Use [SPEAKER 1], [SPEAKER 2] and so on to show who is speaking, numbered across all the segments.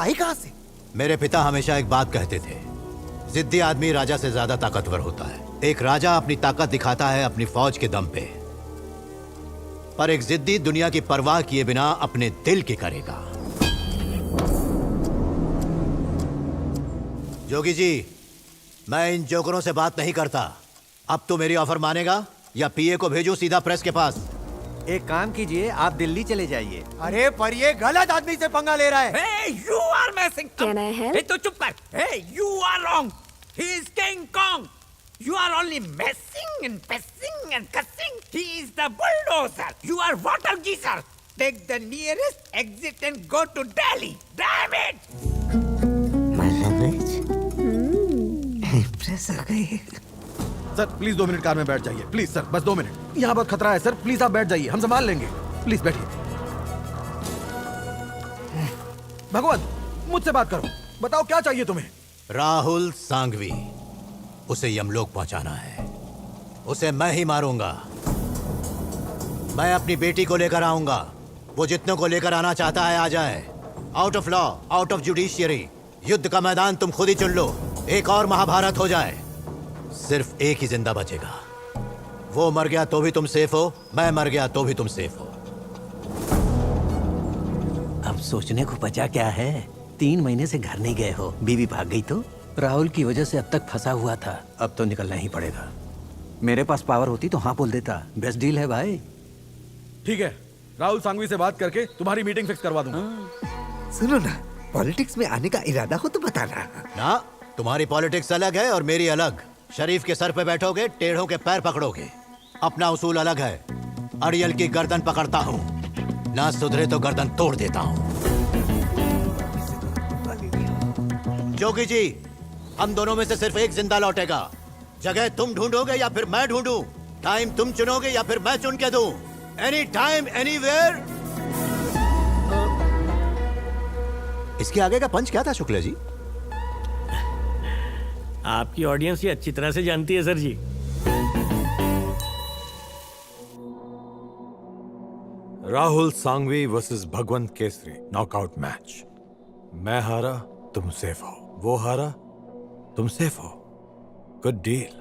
[SPEAKER 1] आई कहां से?
[SPEAKER 2] मेरे पिता हमेशा एक बात कहते थे, जिद्दी आदमी राजा से ज्यादा ताकतवर होता है। एक राजा अपनी ताकत दिखाता है अपनी फौज के दम पे, पर एक जिद्दी दुनिया की परवाह किए बिना अपने दिल की करेगा। जोगी जी, मैं इन जोकरों से बात नहीं करता। अब तो मेरी ऑफर मानेगा या पीए को भेजूं सीधा प्रेस के पास?
[SPEAKER 3] एक काम कीजिए, आप दिल्ली चले जाइए।
[SPEAKER 1] अरे पर ये गलत आदमी से पंगा ले रहा है।
[SPEAKER 4] Hey, you are messing up.
[SPEAKER 5] Can I help?
[SPEAKER 4] Hey, तो चुप कर. Hey, you are wrong. He is King Kong. You are only messing and pissing and cussing. He is the bulldozer. You are water geezer. Take the nearest exit and go to Delhi. Damn it!
[SPEAKER 1] Press आ गई।
[SPEAKER 3] Sir please 2 minute car में बैठ जाइए, please sir, बस 2 minute. यहाँ बहुत खतरा है सर, प्लीज आप बैठ जाइए, हम संभाल लेंगे। प्लीज बैठिए। भगवंत, मुझसे बात करो, बताओ क्या चाहिए तुम्हें?
[SPEAKER 2] राहुल सांघवी, उसे यमलोक पहुंचाना है। उसे मैं ही मारूंगा। मैं अपनी बेटी को लेकर आऊंगा। वो जितनों को लेकर आना चाहता है आ जाए। Out of law, out of judiciary. युद्ध का मैदान तुम खुद ही चुन लो। एक और महाभारत हो जाए। सिर्फ एक ही जिंदा बचेगा। वो मर गया तो भी तुम सेफ हो, मैं मर गया तो भी तुम सेफ हो।
[SPEAKER 6] अब सोचने को बचा क्या है? 3 महीने से घर नहीं गए हो, बीवी भाग गई तो? राहुल की वजह से अब तक फंसा हुआ था, अब तो निकलना ही पड़ेगा। मेरे पास पावर होती तो हाँ बोल देता। बेस्ट डील है भाई।
[SPEAKER 3] ठीक है, राहुल सांघवी से बात करके तुम्हारी मीटिंग फिक्स करवा दूंगा।
[SPEAKER 1] सुनो ना, पॉलिटिक्स में आने का इरादा हो तो बताना।
[SPEAKER 2] ना, तुम्हारी पॉलिटिक्स अलग है और मेरी अलग। शरीफ के सर पे बैठोगे, टेढ़ों के पैर पकड़ोगे। अपना उसूल अलग है। अड़ियल की गर्दन पकड़ता हूँ, ना सुधरे तो गर्दन तोड़ देता हूँ। जोगी जी, हम दोनों में से सिर्फ एक जिंदा लौटेगा। जगह तुम ढूंढोगे या फिर मैं ढूंढूं? टाइम तुम चुनोगे या फिर मैं चुन के दूं? Any time anywhere. इसके आगे का पंच क्या था शुक्ला जी?
[SPEAKER 7] आपकी ऑडियंस ये अच्छी तरह से जानती है सर जी।
[SPEAKER 8] राहुल सांघवी वर्सेस भगवंत केसरी नॉकआउट मैच। मैं हारा, तुम सेफ हो। वो हारा, तुम सेफ हो। Good deal.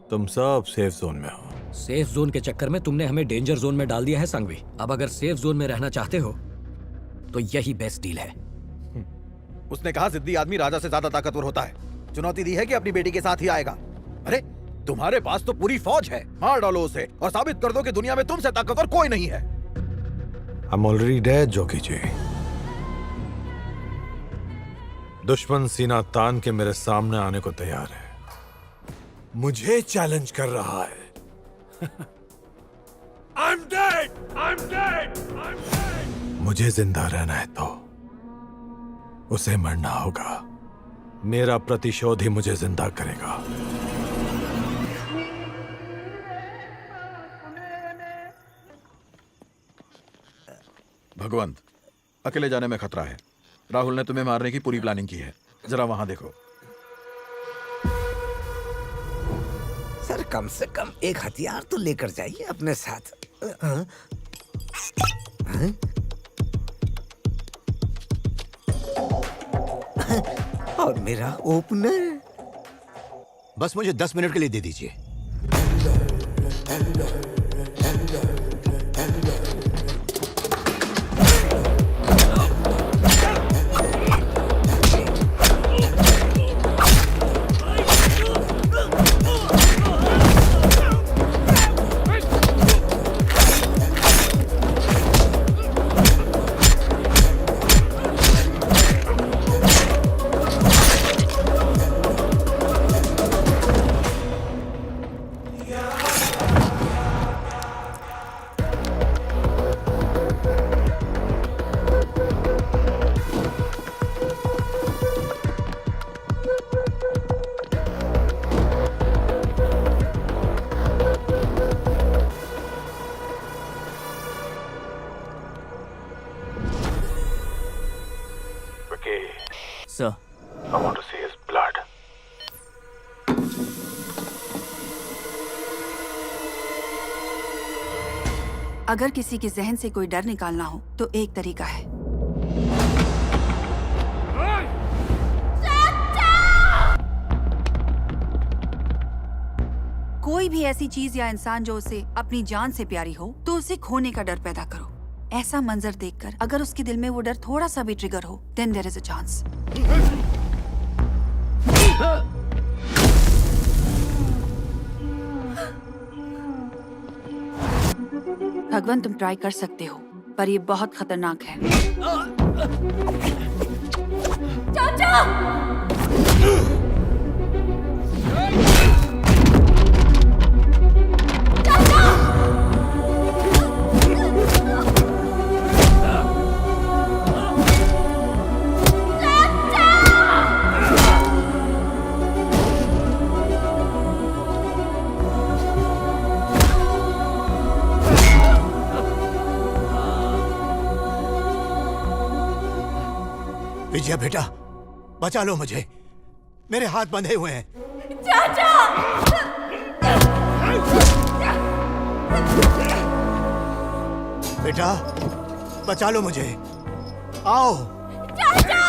[SPEAKER 8] तुम सब सेफ जोन में हो।
[SPEAKER 7] सेफ जोन के चक्कर में तुमने हमें डेंजर जोन में डाल दिया है सांघवी। अब अगर सेफ जोन में रहना चाहते हो तो यही बेस्ट डील है।
[SPEAKER 3] उसने कहा जिद्दी आदमी राजा से ज्यादा ताकतवर होता है। चुनौती दी है कि अपनी बेटी के साथ ही आएगा। अरे तुम्हारे पास तो पूरी फौज है, मार डालो उसे और साबित कर दो कि दुनिया में तुमसे ताकतवर कोई नहीं है।
[SPEAKER 8] I'm already dead, Jogi ji. दुश्मन सीना तान के मेरे सामने आने को तैयार है। मुझे चैलेंज कर रहा है। I'm dead! I'm dead! I'm dead! मुझे जिंदा रहना है तो उसे मरना होगा। मेरा प्रतिशोध ही मुझे जिंदा करेगा।
[SPEAKER 3] भगवंत, अकेले जाने में खतरा है। राहुल ने तुम्हें मारने की पूरी प्लानिंग की है। जरा वहां देखो।
[SPEAKER 1] सर कम से कम एक हथियार तो लेकर जाइए अपने साथ। और मेरा ओपनर।
[SPEAKER 2] बस मुझे 10 मिनट के लिए दे दीजिए।
[SPEAKER 7] Sir,
[SPEAKER 8] I want to see his blood.
[SPEAKER 5] अगर किसी के जहन से कोई डर निकालना हो तो एक तरीका है। कोई भी ऐसी चीज या इंसान जो उसे अपनी जान से प्यारी हो तो उसे खोने का डर पैदा करो। ऐसा मंजर देखकर अगर उसके दिल में वो डर थोड़ा सा भी ट्रिगर हो, then there is a chance. भगवान, तुम ट्राई कर सकते हो, पर ये बहुत खतरनाक है। चाचा!
[SPEAKER 2] विजया बेटा, बचा लो मुझे, मेरे हाथ बंधे हुए हैं।
[SPEAKER 5] चाचा!
[SPEAKER 2] बेटा, बचा लो मुझे, आओ।
[SPEAKER 5] चाचा!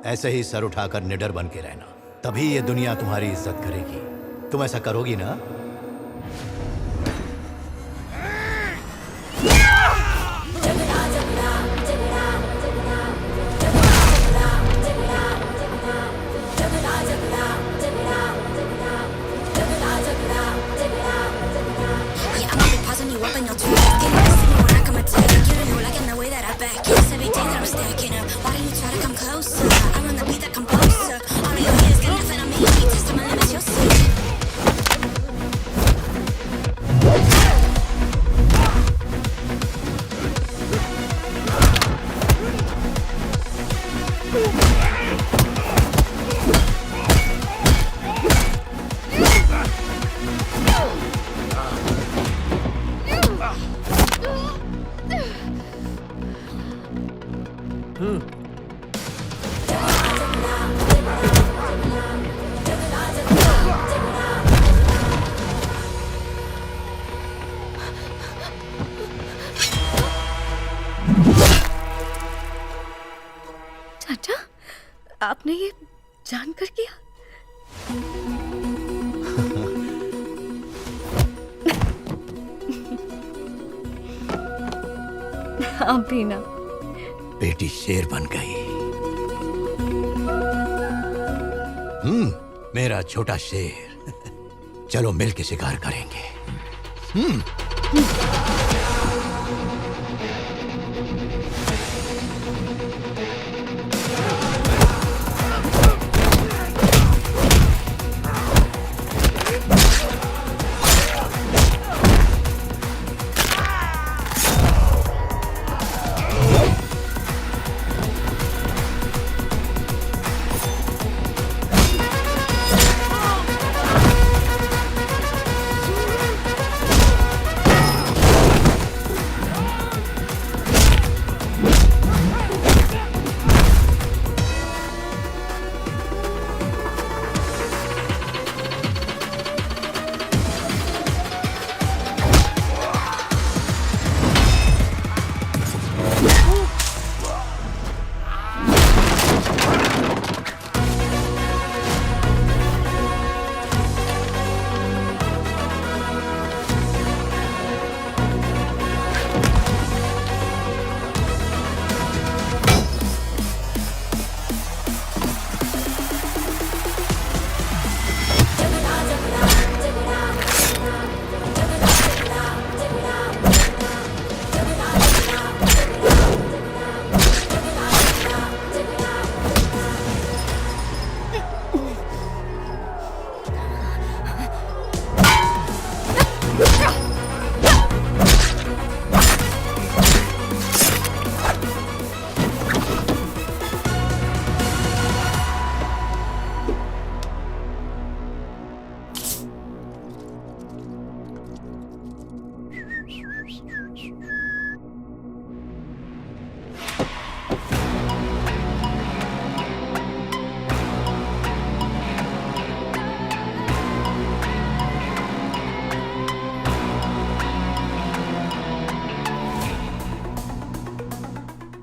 [SPEAKER 2] ऐसे ही सर उठाकर निडर बन के रहना, तभी ये दुनिया तुम्हारी इज्जत करेगी। तुम ऐसा करोगी ना?
[SPEAKER 9] चाचा, आपने ये जानकर किया? आप भी ना।
[SPEAKER 2] बेटी शेर बन गई। मेरा छोटा शेर। चलो मिल के शिकार करेंगे।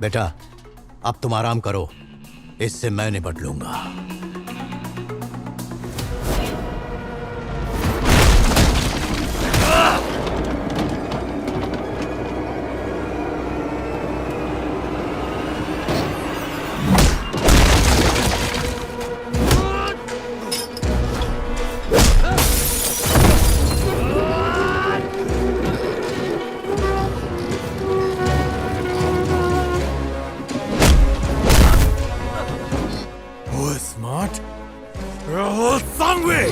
[SPEAKER 2] बेटा, अब तुम आराम करो, इससे मैं निपट लूंगा।
[SPEAKER 8] Who is smart? Rahul Sangvi!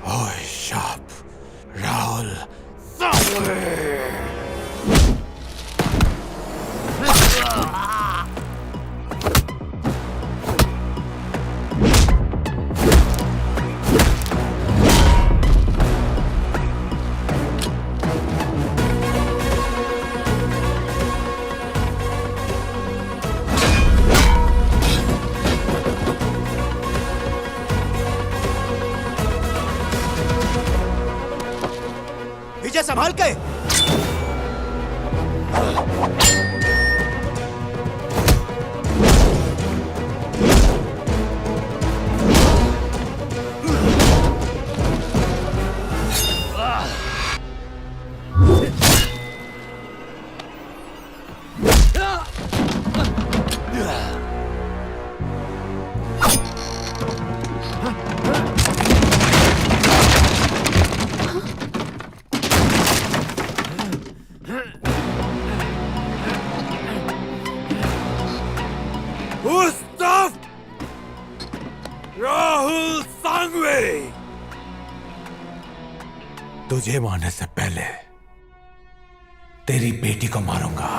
[SPEAKER 8] Oh, sharp. Rahul Sangvi!
[SPEAKER 2] विजय, संभाल के।
[SPEAKER 8] Who stopped Rahul Sangvi? तुझे मारने से पहले तेरी बेटी को मारूंगा।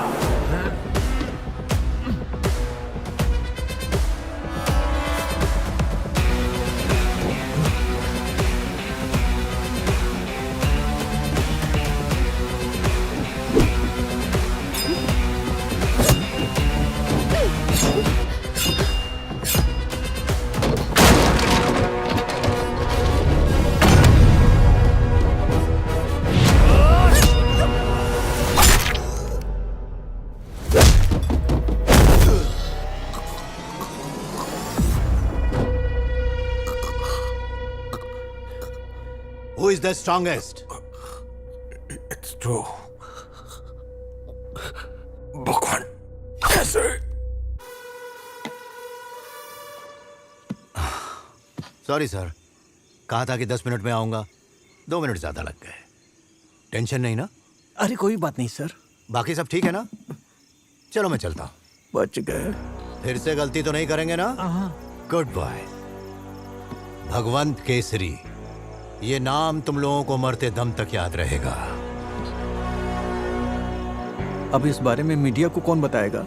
[SPEAKER 2] Who is the strongest?
[SPEAKER 8] It's true. भगवान, कैसे?
[SPEAKER 2] सॉरी सर, कहा था कि 10 मिनट में आऊंगा, 2 मिनट ज्यादा लग गए। टेंशन नहीं ना?
[SPEAKER 6] अरे कोई बात नहीं सर।
[SPEAKER 2] बाकी सब ठीक है ना? चलो मैं चलता हूँ।
[SPEAKER 6] बच गए।
[SPEAKER 2] फिर से गलती तो नहीं करेंगे ना? Good bye. भगवंत केसरी, ये नाम तुम लोगों को मरते दम तक याद रहेगा।
[SPEAKER 6] अब इस बारे में मीडिया को कौन बताएगा?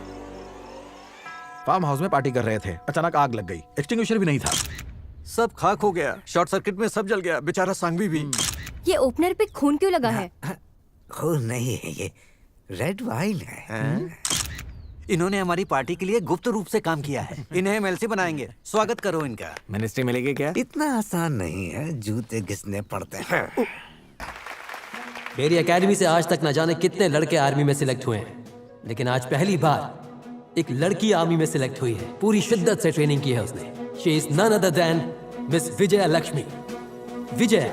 [SPEAKER 3] फार्म हाउस में पार्टी कर रहे थे, अचानक आग लग गई, एक्सटिंग्विशर भी नहीं था।
[SPEAKER 6] सब खाक हो गया, शॉर्ट सर्किट में सब जल गया, बेचारा सांघवी भी।
[SPEAKER 9] ये ओपनर पे खून क्यों लगा है?
[SPEAKER 1] खून नहीं है, ये रेड वाइन है।
[SPEAKER 6] इन्होंने हमारी पार्टी के लिए गुप्त रूप से काम किया है। इन्हें एमएलसी बनाएंगे। स्वागत करो इनका।
[SPEAKER 7] मिनिस्ट्री मिलेगी क्या?
[SPEAKER 1] इतना आसान नहीं है, जूते घिसने पड़ते हैं।
[SPEAKER 10] मेरी एकेडमी से आज तक न जाने कितने लड़के आर्मी में सिलेक्ट हुए हैं, लेकिन आज पहली बार एक लड़की आर्मी में सिलेक्ट हुई है। पूरी शिद्दत से ट्रेनिंग की है उसने। She is none other than miss Vijaya Lakshmi. Vijaya.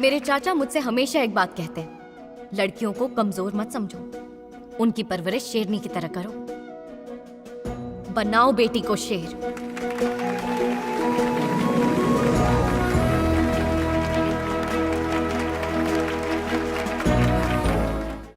[SPEAKER 9] मेरे चाचा मुझसे हमेशा एक बात कहते हैं, लड़कियों को कमजोर मत समझो, उनकी परवरिश शेरनी की तरह करो। बनाओ बेटी को शेर।